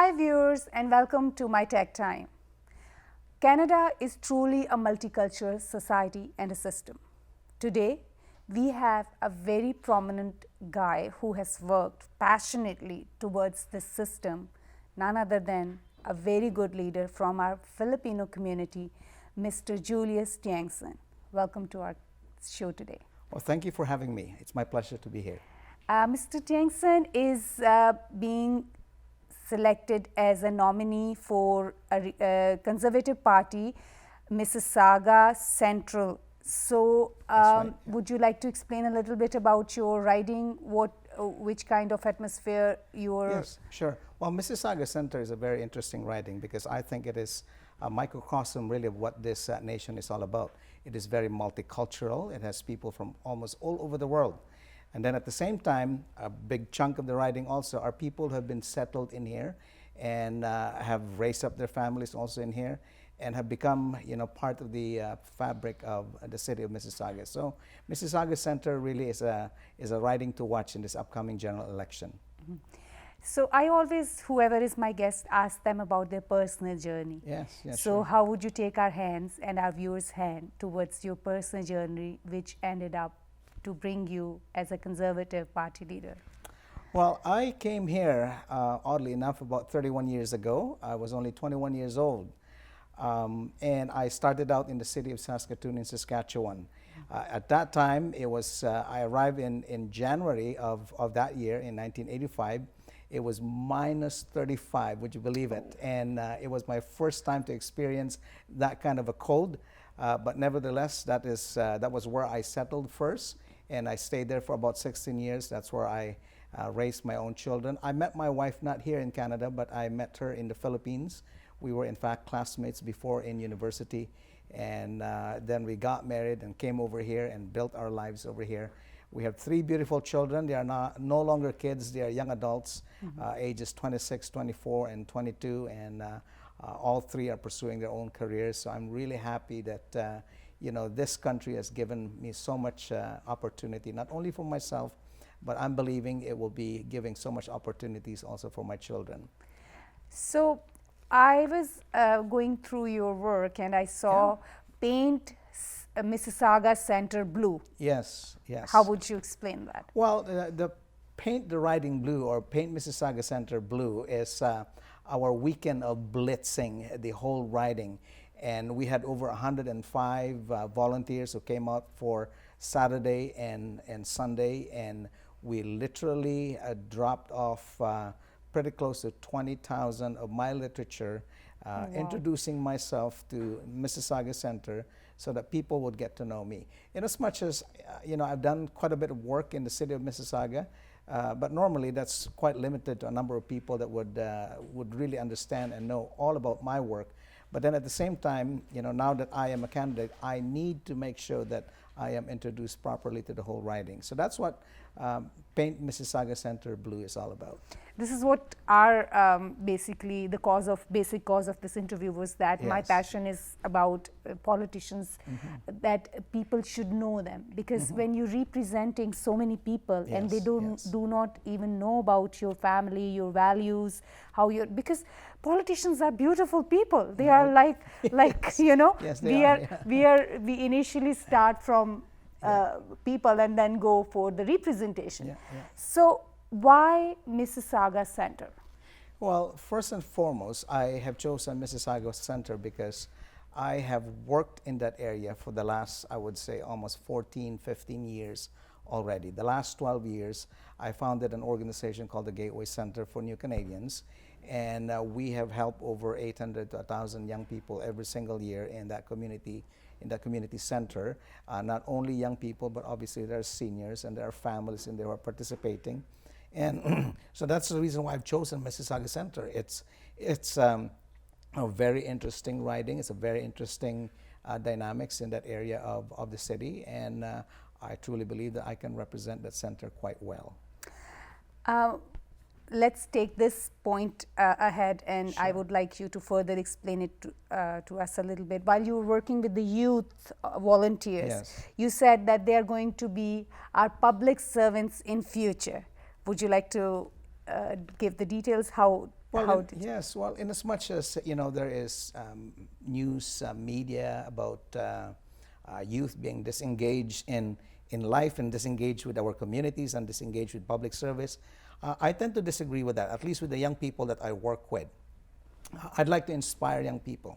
Hi viewers and welcome to my Tech Time. Canada is truly a multicultural society and a system. Today, we have a very prominent guy who has worked passionately towards this system, none other than a very good leader from our Filipino community, Mr. Julius Tiangson. Welcome to our show today. Well, thank you for having me. It's my pleasure to be here. Mr. Tiangson is being selected as a nominee for a Conservative Party, Mississauga Centre. So, right, yeah. Would you like to explain a little bit about your riding? Which kind of atmosphere you're? Yes, sure. Well, Mississauga Centre is a very interesting riding because I think it is a microcosm really of what this nation is all about. It is very multicultural. It has people from almost all over the world. And then at the same time, a big chunk of the riding also are people who have been settled in here and have raised up their families also in here and have become, part of the fabric of the city of Mississauga. So Mississauga Centre really is a riding to watch in this upcoming general election. Mm-hmm. So I always, whoever is my guest, ask them about their personal journey. Yes, So sure. how would you take our hands and our viewers' hand towards your personal journey, which ended up to bring you as a Conservative Party leader? Well, I came here, oddly enough, about 31 years ago. I was only 21 years old. And I started out in the city of Saskatoon in Saskatchewan. At that time, it was, I arrived in January of that year, in 1985. It was minus 35, would you believe it? And it was my first time to experience that kind of a cold. But nevertheless, that was where I settled first. And I stayed there for about 16 years. That's where I raised my own children. I met my wife not here in Canada, but I met her in the Philippines. We were, in fact, classmates before in university. And then we got married and came over here and built our lives over here. We have 3 beautiful children. They are no longer kids. They are young adults, ages 26, 24, and 22. And all 3 are pursuing their own careers. So I'm really happy that this country has given me so much opportunity, not only for myself, but I'm believing it will be giving so much opportunities also for my children. So I was going through your work and I saw paint Mississauga Centre blue. Yes, yes. How would you explain that? Well, the Paint the Riding Blue or Paint Mississauga Centre blue is our weekend of blitzing the whole riding. And we had over 105 volunteers who came out for Saturday and Sunday, and we literally dropped off pretty close to 20,000 of my literature, wow. introducing myself to Mississauga Centre so that people would get to know me. In as much as, I've done quite a bit of work in the city of Mississauga, but normally that's quite limited to a number of people that would really understand and know all about my work. But then at the same time, now that I am a candidate, I need to make sure that I am introduced properly to the whole riding. So that's what Paint Mississauga Centre Blue is all about. This is what our basically the basic cause of this interview was that my passion is about politicians, that people should know them, because when you're representing so many people and they do not even know about your family, your values, because politicians are beautiful people. They are like Yes, we initially start from people and then go for the representation. So why Mississauga Centre? Well, first and foremost, I have chosen Mississauga Centre because I have worked in that area for the last, I would say, almost 14, 15 years already. The last 12 years, I founded an organization called the Gateway Centre for New Canadians, and we have helped over 800 to 1,000 young people every single year in that community center. Not only young people, but obviously there are seniors and there are families in there who are participating. And so that's the reason why I've chosen Mississauga Centre. It's a very interesting riding. It's a very interesting dynamics in that area of the city, and I truly believe that I can represent that centre quite well. Let's take this point ahead, and I would like you to further explain it to us a little bit. While you were working with the youth volunteers, you said that they are going to be our public servants in future. Would you like to give the details how Well, How did yes. Well, in as much as there is news, media about youth being disengaged in life and disengaged with our communities and disengaged with public service, I tend to disagree with that. At least with the young people that I work with, I'd like to inspire young people.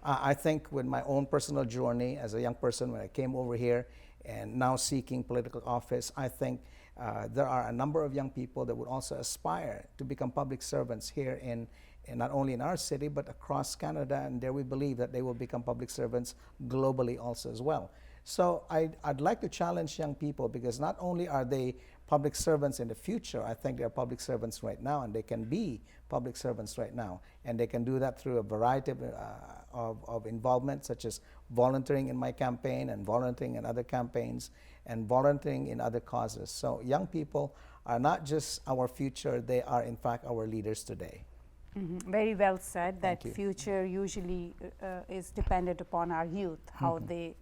I think with my own personal journey as a young person when I came over here and now seeking political office, I think there are a number of young people that would also aspire to become public servants here in not only in our city but across Canada, and there we believe that they will become public servants globally also as well. So I'd like to challenge young people, because not only are they public servants in the future, I think they are public servants right now, and they can be public servants right now, and they can do that through a variety of involvement, such as volunteering in my campaign and volunteering in other campaigns and volunteering in other causes. So young people are not just our future, they are in fact our leaders today. Very well said. That Thank you. future usually is dependent upon our youth, how they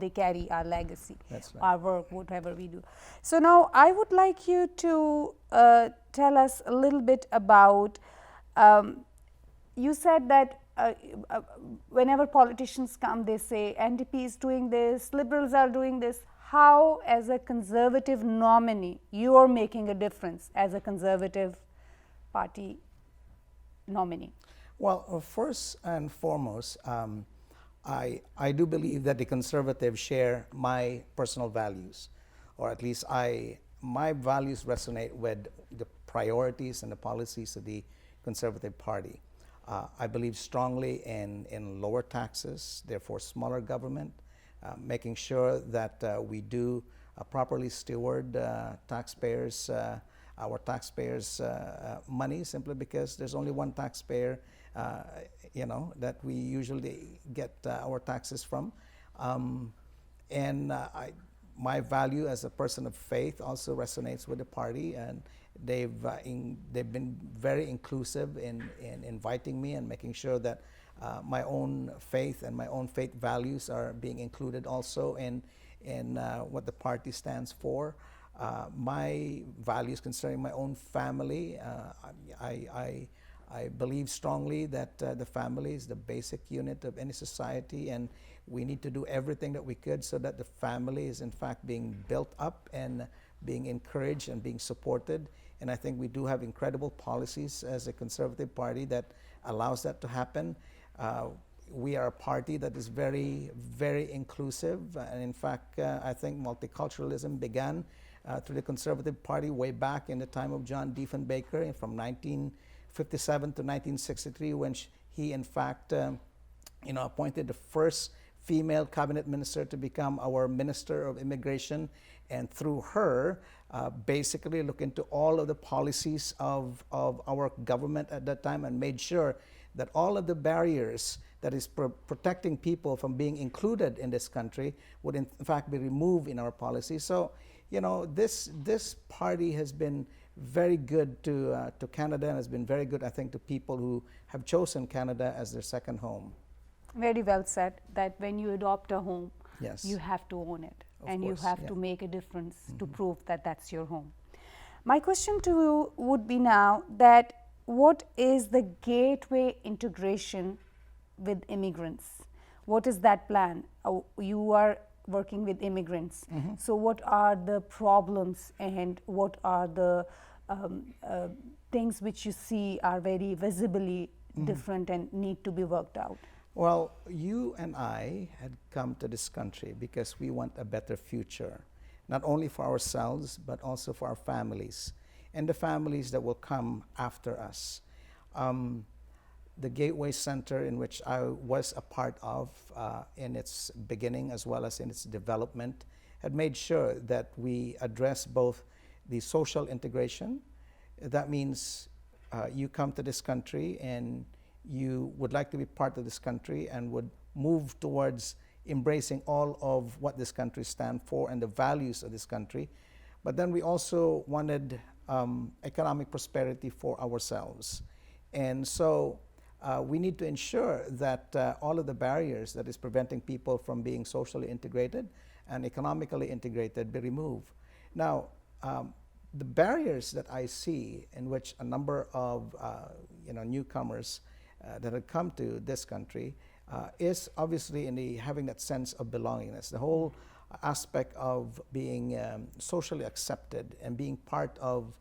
carry our legacy, That's right. our work, whatever we do. So now I would like you to tell us a little bit about. You said that whenever politicians come, they say NDP is doing this, Liberals are doing this. How, as a Conservative nominee, you are making a difference as a Conservative Party nominee? Well, first and foremost, I do believe that the Conservatives share my personal values, or at least my values resonate with the priorities and the policies of the Conservative Party. I believe strongly in lower taxes, therefore smaller government, making sure that we do properly steward our taxpayers' money, simply because there's only one taxpayer, that we usually get our taxes from. My value as a person of faith also resonates with the party, and they've been very inclusive in inviting me and making sure that my own faith and my own faith values are being included also in what the party stands for. My values concerning my own family, I believe strongly that the family is the basic unit of any society, and we need to do everything that we could so that the family is in fact being built up and being encouraged and being supported. And I think we do have incredible policies as a Conservative Party that allows that to happen. We are a party that is very, very inclusive, and in fact, I think multiculturalism began through the Conservative Party way back in the time of John Diefenbaker from 1957 to 1963, when he in fact appointed the first female cabinet minister to become our Minister of Immigration, and through her basically look into all of the policies of our government at that time and made sure that all of the barriers that is protecting people from being included in this country would in fact be removed in our policy. So, this party has been very good to Canada, and has been very good, I think, to people who have chosen Canada as their second home. Very well said, that when you adopt a home, Yes. you have to own it, Of and course, you have yeah. to make a difference to prove that that's your home. My question to you would be now that what is the gateway integration with immigrants? What is that plan? You are working with immigrants. So what are the problems, and what are the things which you see are very visibly different and need to be worked out? Well, you and I had come to this country because we want a better future, not only for ourselves, but also for our families and the families that will come after us. The Gateway Centre, in which I was a part of in its beginning as well as in its development, had made sure that we address both the social integration. That means you come to this country and you would like to be part of this country and would move towards embracing all of what this country stands for and the values of this country. But then we also wanted economic prosperity for ourselves. And so we need to ensure that all of the barriers that is preventing people from being socially integrated and economically integrated be removed. Now, the barriers that I see in which a number of newcomers that have come to this country is obviously in the having that sense of belongingness, the whole aspect of being socially accepted and being part of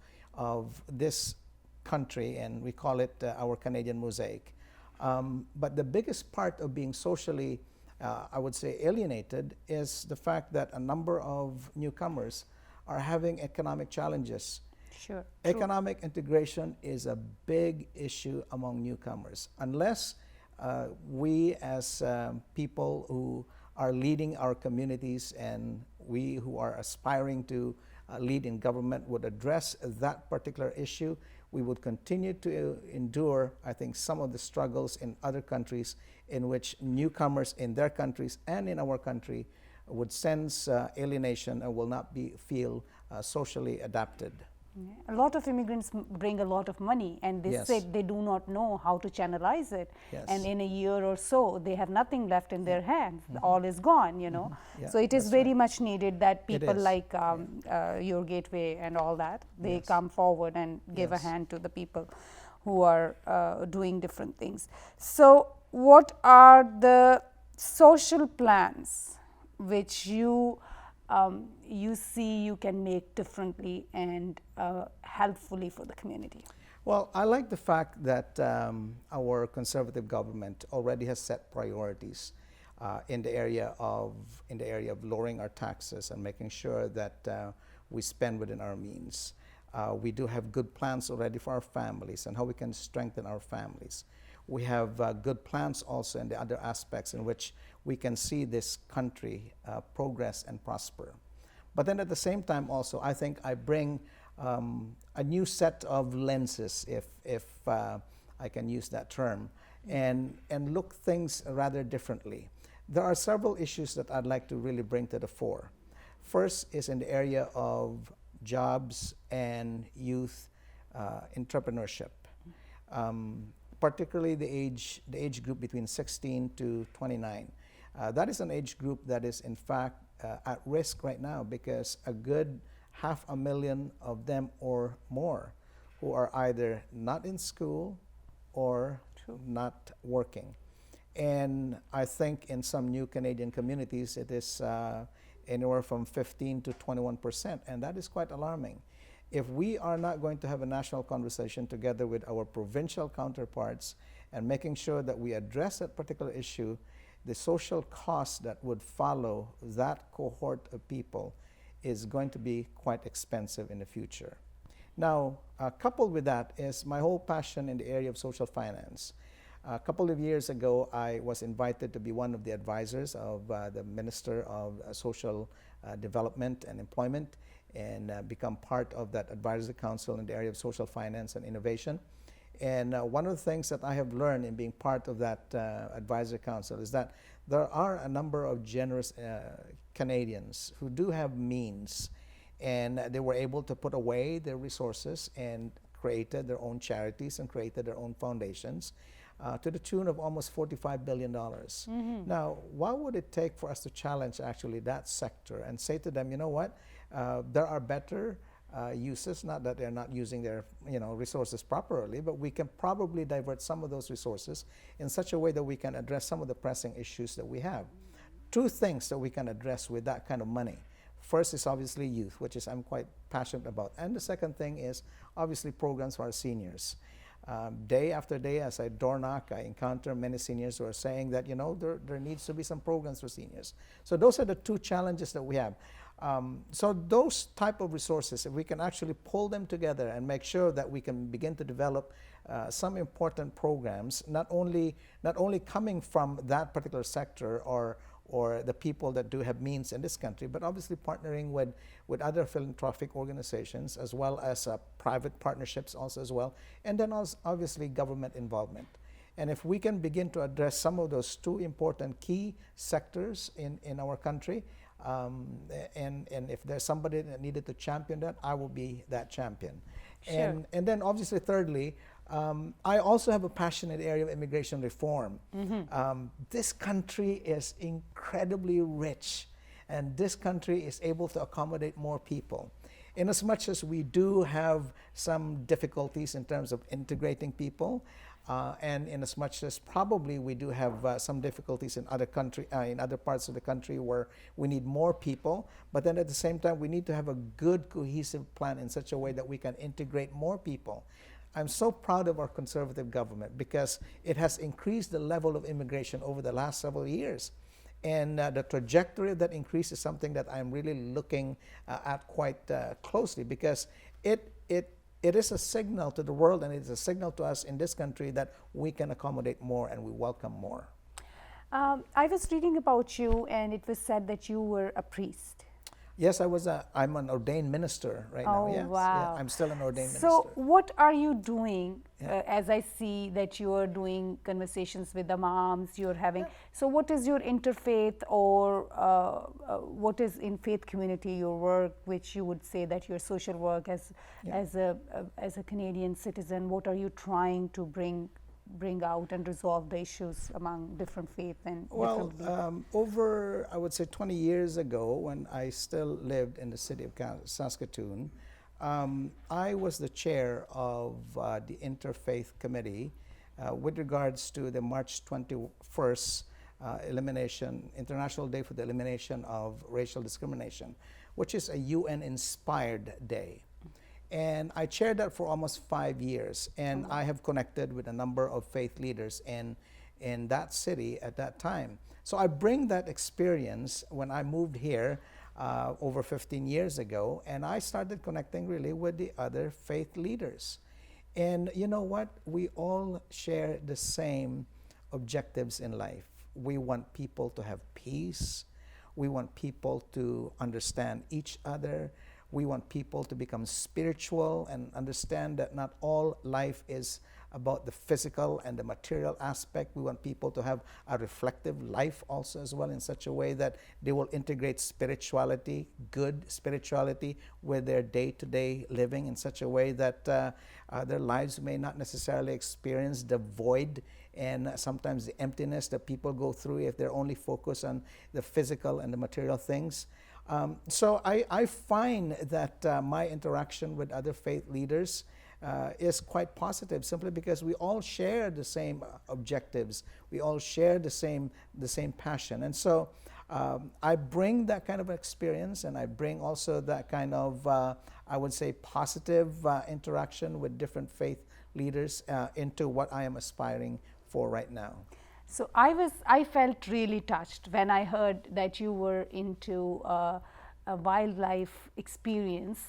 this country, and we call it our Canadian mosaic. But the biggest part of being socially, I would say, alienated is the fact that a number of newcomers are having economic challenges. Sure. Economic integration is a big issue among newcomers. Unless we as people who are leading our communities and we who are aspiring to lead in government would address that particular issue, we would continue to endure, I think, some of the struggles in other countries in which newcomers in their countries and in our country would sense alienation and will not feel socially adapted. Yeah. A lot of immigrants bring a lot of money, and they Yes. said they do not know how to channelize it. Yes. And in a year or so, they have nothing left in their hands. All is gone, you know. Yeah, So it is that's very right. much needed that people is. like Your Gateway and all that, they Yes. come forward and give a Yes. hand to the people who are doing different things. So what are the social plans which you see you can make differently and helpfully for the community? Well, I like the fact that our conservative government already has set priorities in the area of lowering our taxes and making sure that we spend within our means. We do have good plans already for our families and how we can strengthen our families. We have good plans also in the other aspects in which we can see this country progress and prosper. But then at the same time also, I think I bring a new set of lenses, if I can use that term, and look things rather differently. There are several issues that I'd like to really bring to the fore. First is in the area of jobs and youth entrepreneurship. Particularly the age group between 16 to 29. That is an age group that is in fact at risk right now because a good 500,000 of them or more who are either not in school or not working. And I think in some new Canadian communities it is anywhere from 15 to 21%, and that is quite alarming. If we are not going to have a national conversation together with our provincial counterparts and making sure that we address that particular issue, the social cost that would follow that cohort of people is going to be quite expensive in the future. Now, coupled with that is my whole passion in the area of social finance. A couple of years ago, I was invited to be one of the advisors of the Minister of Social Development and Employment, and become part of that advisory council in the area of social finance and innovation. And one of the things that I have learned in being part of that advisory council is that there are a number of generous Canadians who do have means, and they were able to put away their resources and created their own charities and created their own foundations to the tune of almost $45 billion. Now, what would it take for us to challenge actually that sector and say to them, you know what, there are better uses, not that they're not using their resources properly, but we can probably divert some of those resources in such a way that we can address some of the pressing issues that we have. Two things that we can address with that kind of money. First is obviously youth, which is I'm quite passionate about. And the second thing is obviously programs for our seniors. Day after day, as I door knock, I encounter many seniors who are saying that, there needs to be some programs for seniors. So those are the two challenges that we have. So those type of resources, if we can actually pull them together and make sure that we can begin to develop some important programs, not only coming from that particular sector or the people that do have means in this country, but obviously partnering with other philanthropic organizations as well as private partnerships also as well, and then also obviously government involvement. And if we can begin to address some of those two important key sectors in our country, and if there's somebody that needed to champion that, I will be that champion. Sure. And then obviously thirdly, I also have a passion in the area of immigration reform. This country is incredibly rich, and this country is able to accommodate more people. in as much as we do have some difficulties in terms of integrating people, and in as much as probably we do have some difficulties in in other parts of the country where we need more people, but then at the same time we need to have a good cohesive plan in such a way that we can integrate more people. I'm so proud of our Conservative government because it has increased the level of immigration over the last several years. And the trajectory of that increase is something that I'm really looking at quite closely, because it is a signal to the world, and it is a signal to us in this country that we can accommodate more and we welcome more. I was reading about you, and it was said that you were a priest. Yes, I'm an ordained minister right now. Yes. Wow. Yeah, I'm still an ordained So minister. what are you doing, as I see that you are doing conversations with the moms, you're having, so what is your interfaith, or what is in faith community your work, which you would say that your social work as a Canadian citizen, what are you trying to bring out and resolve the issues among different faith and different beliefs? Over, I would say 20 years ago, when I still lived in the city of Saskatoon, I was the chair of the Interfaith Committee with regards to the March 21st International Day for the Elimination of Racial Discrimination, which is a UN-inspired day. And I chaired that for almost 5 years, and I have connected with a number of faith leaders in that city at that time. So I bring that experience when I moved here over 15 years ago, and I started connecting really with the other faith leaders. And you know what? We all share the same objectives in life. We want people to have peace. We want people to understand each other. We want people to become spiritual and understand that not all life is about the physical and the material aspect. We want people to have a reflective life also as well, in such a way that they will integrate spirituality, good spirituality, with their day-to-day living in such a way that their lives may not necessarily experience the void and sometimes the emptiness that people go through if they're only focused on the physical and the material things. So I find that my interaction with other faith leaders is quite positive, simply because we all share the same objectives. We all share the same passion. And so I bring that kind of experience, and I bring also that kind of, I would say, positive interaction with different faith leaders into what I am aspiring for right now. So I felt really touched when I heard that you were into a wildlife experience,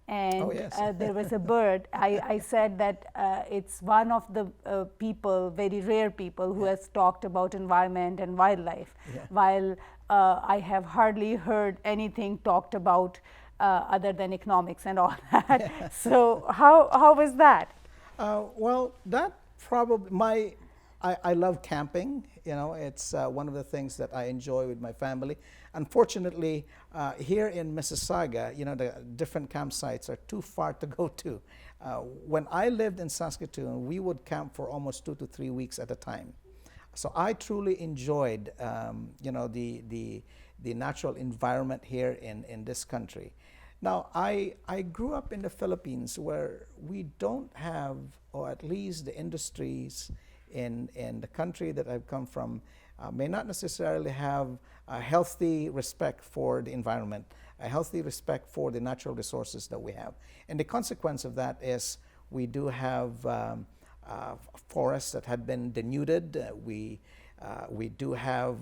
and Oh, yes. there was a bird. I said that it's one of the people, very rare people, who has talked about environment and wildlife, while I have hardly heard anything talked about other than economics and all that. So how was that? Well, that probably I love camping. You know, it's one of the things that I enjoy with my family. Unfortunately, here in Mississauga, you know, the different campsites are too far to go to. When I lived in Saskatoon, we would camp for almost 2 to 3 weeks at a time. So I truly enjoyed, you know, the natural environment here in this country. Now, I grew up in the Philippines, where we don't have, or at least the industries in the country that I've come from may not necessarily have a healthy respect for the environment, a healthy respect for the natural resources that we have. And the consequence of that is we do have forests that had been denuded. We do have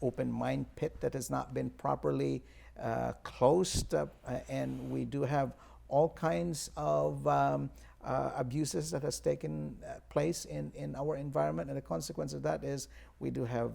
open mine pit that has not been properly closed, and we do have all kinds of abuses that has taken place in our environment, and the consequence of that is we do have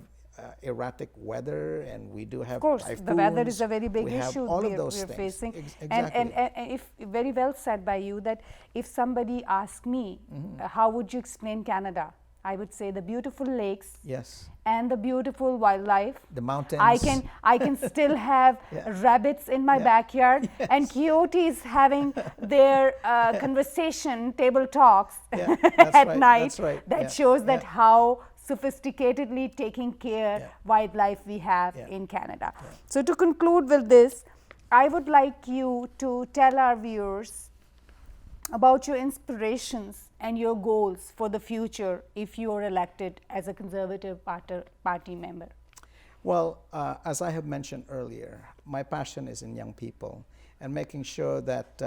erratic weather, and we do have, of course, typhoons. The weather is a very big we issue have all of we're those facing. Exactly. And if very well said by you, that if somebody asked me, how would you explain Canada? I would say the beautiful lakes, yes, and the beautiful wildlife. the mountains. I can still have rabbits in my backyard, and coyotes having their conversation, table talks at night. That's right. That shows that how sophisticatedly taking care wildlife we have in Canada. So to conclude with this, I would like you to tell our viewers about your inspirations and your goals for the future if you are elected as a Conservative Party member. Well, as I have mentioned earlier, my passion is in young people and making sure that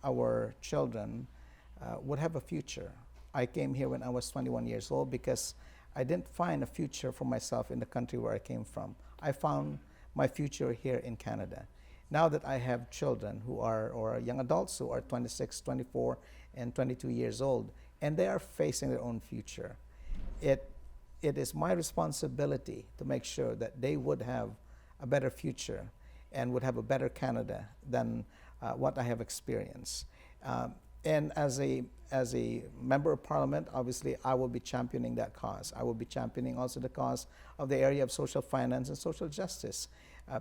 our children would have a future. I came here when I was 21 years old because I didn't find a future for myself in the country where I came from. I found my future here in Canada. Now that I have children who are, or young adults who are 26, 24, and 22 years old, and they are facing their own future, it is my responsibility to make sure that they would have a better future and would have a better Canada than what I have experienced. And as a member of parliament, obviously, I will be championing that cause. I will be championing also the cause of the area of social finance and social justice,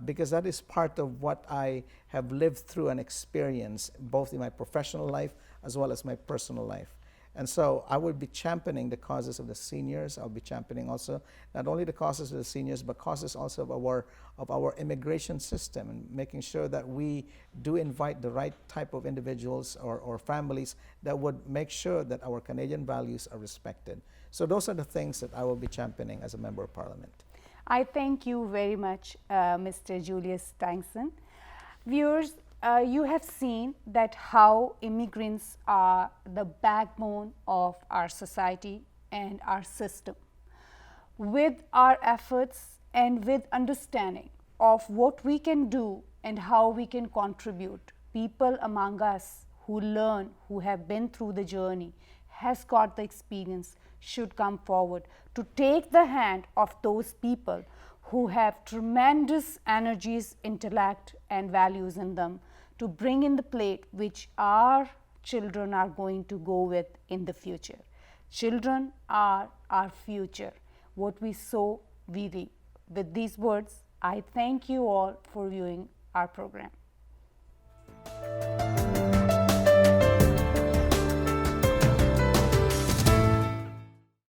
because that is part of what I have lived through and experienced both in my professional life as well as my personal life. And so I will be championing the causes of the seniors. I'll be championing also not only the causes of the seniors, but causes also of our immigration system, and making sure that we do invite the right type of individuals or families that would make sure that our Canadian values are respected. So those are the things that I will be championing as a member of parliament. I thank you very much, Mr. Julius Tiangson. Viewers, you have seen that how immigrants are the backbone of our society and our system. With our efforts and with understanding of what we can do and how we can contribute, people among us who learn, who have been through the journey, has got the experience, should come forward to take the hand of those people who have tremendous energies, intellect and values in them to bring in the plate which our children are going to go with in the future. Children are our future. What we sow, we reap. With these words, I thank you all for viewing our program.